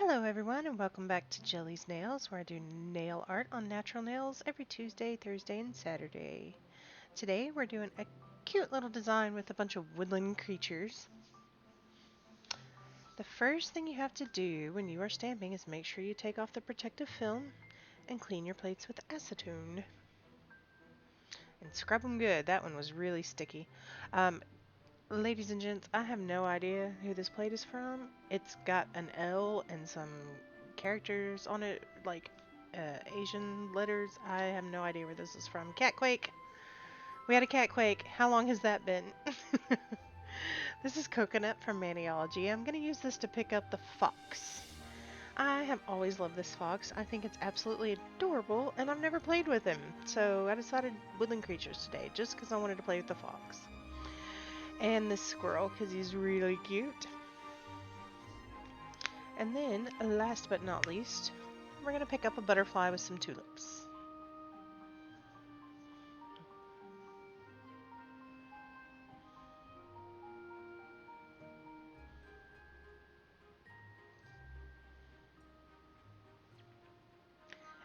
Hello everyone and welcome back to Jillies Nails, where I do nail art on natural nails every Tuesday, Thursday, and Saturday. Today we're doing a cute little design with a bunch of woodland creatures. The first thing you have to do when you are stamping is make sure you take off the protective film and clean your plates with acetone. And scrub them good. That one was really sticky. Um, Ladies and gents, I have no idea who this plate is from. It's got an L and some characters on it, like Asian letters. I have no idea where this is from. Catquake! We had a catquake. How long has that been? This is Coconut from Maniology. I'm going to use this to pick up the fox. I have always loved this fox. I think it's absolutely adorable, and I've never played with him. So I decided woodland creatures today, just because I wanted to play with the fox. And this squirrel, because he's really cute. And then, last but not least, we're going to pick up a butterfly with some tulips.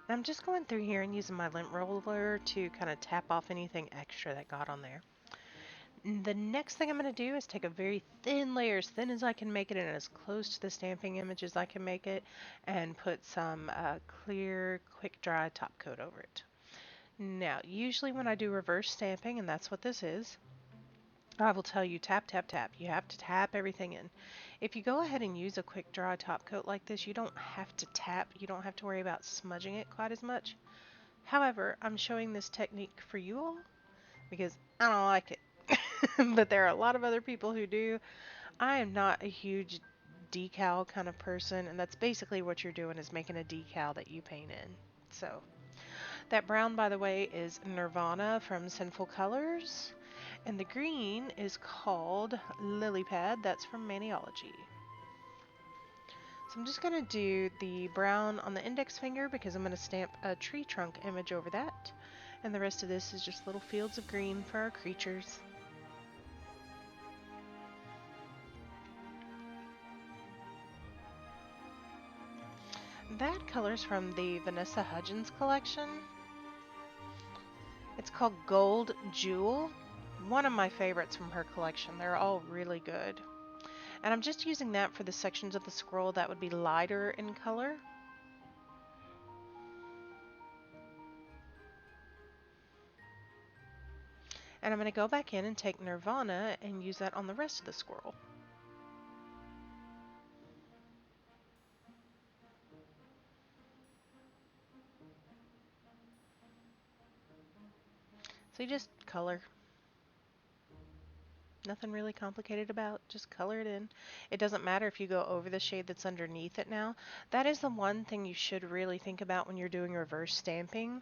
And I'm just going through here and using my lint roller to kind of tap off anything extra that got on there. The next thing I'm going to do is take a very thin layer, as thin as I can make it and as close to the stamping image as I can make it, and put some clear, quick dry top coat over it. Now, usually when I do reverse stamping, and that's what this is, I will tell you tap, tap, tap. You have to tap everything in. If you go ahead and use a quick dry top coat like this, you don't have to tap. You don't have to worry about smudging it quite as much. However, I'm showing this technique for you all because I don't like it. But there are a lot of other people who do. I am not a huge decal kind of person, and that's basically what you're doing is making a decal that you paint in. So that brown, by the way, is Nirvana from Sinful Colors. And the green is called Lily Pad. That's from Maniology. So I'm just going to do the brown on the index finger because I'm going to stamp a tree trunk image over that. And the rest of this is just little fields of green for our creatures. That color's from the Vanessa Hudgens collection. It's called Gold Jewel. One of my favorites from her collection. They're all really good. And I'm just using that for the sections of the scroll that would be lighter in color. And I'm going to go back in and take Nirvana and use that on the rest of the scroll. So you just color. Nothing really complicated about, just color it in. It doesn't matter if you go over the shade that's underneath it now. That is the one thing you should really think about when you're doing reverse stamping,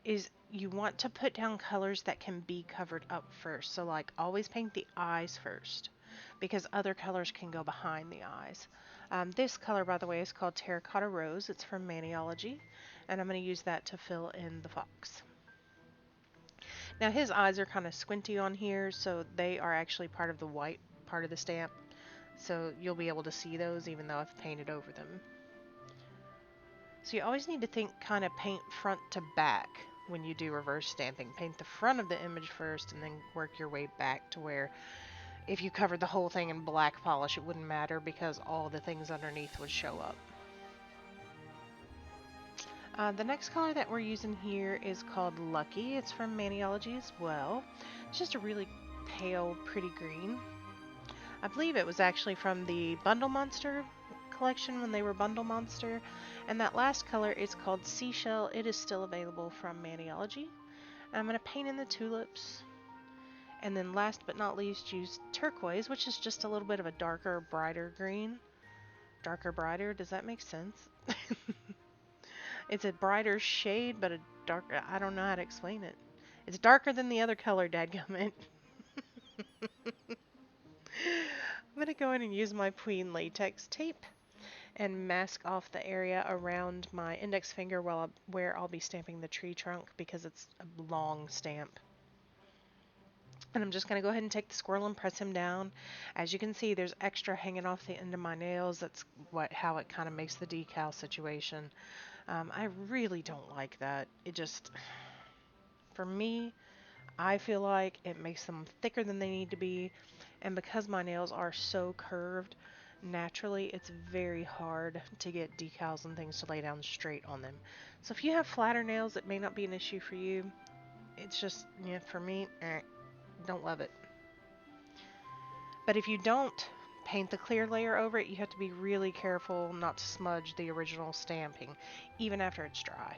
is you want to put down colors that can be covered up first. So like always paint the eyes first, because other colors can go behind the eyes. This color, by the way, is called Terracotta Rose. It's from Maniology, and I'm going to use that to fill in the fox. Now his eyes are kind of squinty on here, so they are actually part of the white part of the stamp. So you'll be able to see those even though I've painted over them. So you always need to think kind of paint front to back when you do reverse stamping. Paint the front of the image first and then work your way back to where if you covered the whole thing in black polish it wouldn't matter because all the things underneath would show up. The next color that we're using here is called Lucky. It's from Maniology as well. It's just a really pale, pretty green. I believe it was actually from the Bundle Monster collection when they were Bundle Monster. And that last color is called Seashell. It is still available from Maniology. And I'm going to paint in the tulips. And then last but not least, use turquoise, which is just a little bit of a darker, brighter green. Darker, brighter, does that make sense? It's a brighter shade, but a darker, I don't know how to explain it. It's darker than the other color, dadgummit. I'm going to go in and use my Queen latex tape and mask off the area around my index finger where I'll be stamping the tree trunk because it's a long stamp. And I'm just going to go ahead and take the squirrel and press him down. As you can see, there's extra hanging off the end of my nails. That's how it kind of makes the decal situation. I really don't like that. It just, for me, I feel like it makes them thicker than they need to be. And because my nails are so curved, naturally it's very hard to get decals and things to lay down straight on them. So if you have flatter nails, it may not be an issue for you. It's just, yeah, for me, don't love it. But if you don't paint the clear layer over it, you have to be really careful not to smudge the original stamping, even after it's dry.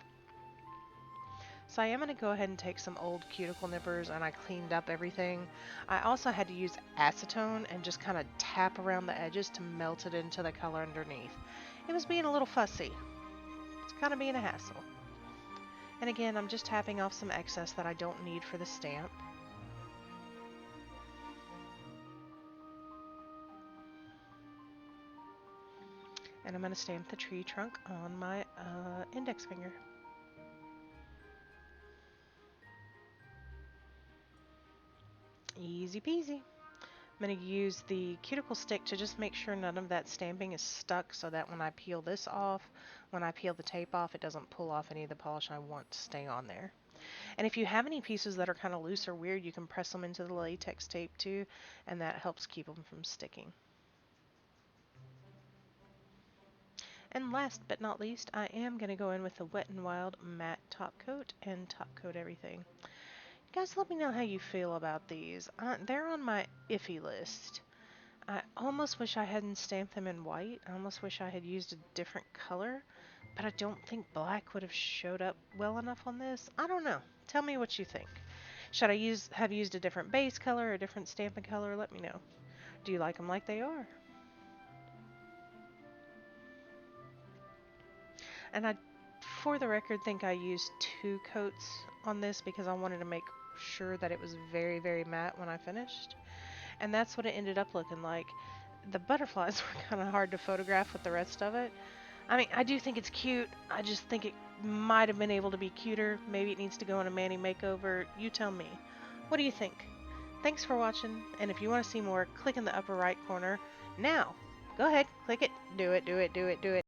So I am going to go ahead and take some old cuticle nippers, and I cleaned up everything. I also had to use acetone and just kind of tap around the edges to melt it into the color underneath. It was being a little fussy. It's kind of being a hassle. And again, I'm just tapping off some excess that I don't need for the stamp. And I'm going to stamp the tree trunk on my index finger. Easy peasy. I'm going to use the cuticle stick to just make sure none of that stamping is stuck, so that when I peel this off, when I peel the tape off, it doesn't pull off any of the polish I want to stay on there. And if you have any pieces that are kind of loose or weird, you can press them into the latex tape too, and that helps keep them from sticking. And last but not least, I am going to go in with the Wet n Wild matte top coat and top coat everything. Guys, let me know how you feel about these. They're on my iffy list. I almost wish I hadn't stamped them in white. I almost wish I had used a different color, but I don't think black would have showed up well enough on this. I don't know. Tell me what you think. Should I have used a different base color, a different stamping color? Let me know. Do you like them like they are? And I, for the record, think I used 2 coats on this because I wanted to make sure that it was very, very matte when I finished. And that's what it ended up looking like. The butterflies were kind of hard to photograph with the rest of it. I mean, I do think it's cute. I just think it might have been able to be cuter. Maybe it needs to go in a Manny makeover. You tell me. What do you think? Thanks for watching, and if you want to see more, click in the upper right corner. Now, go ahead, click it. Do it, do it, do it, do it.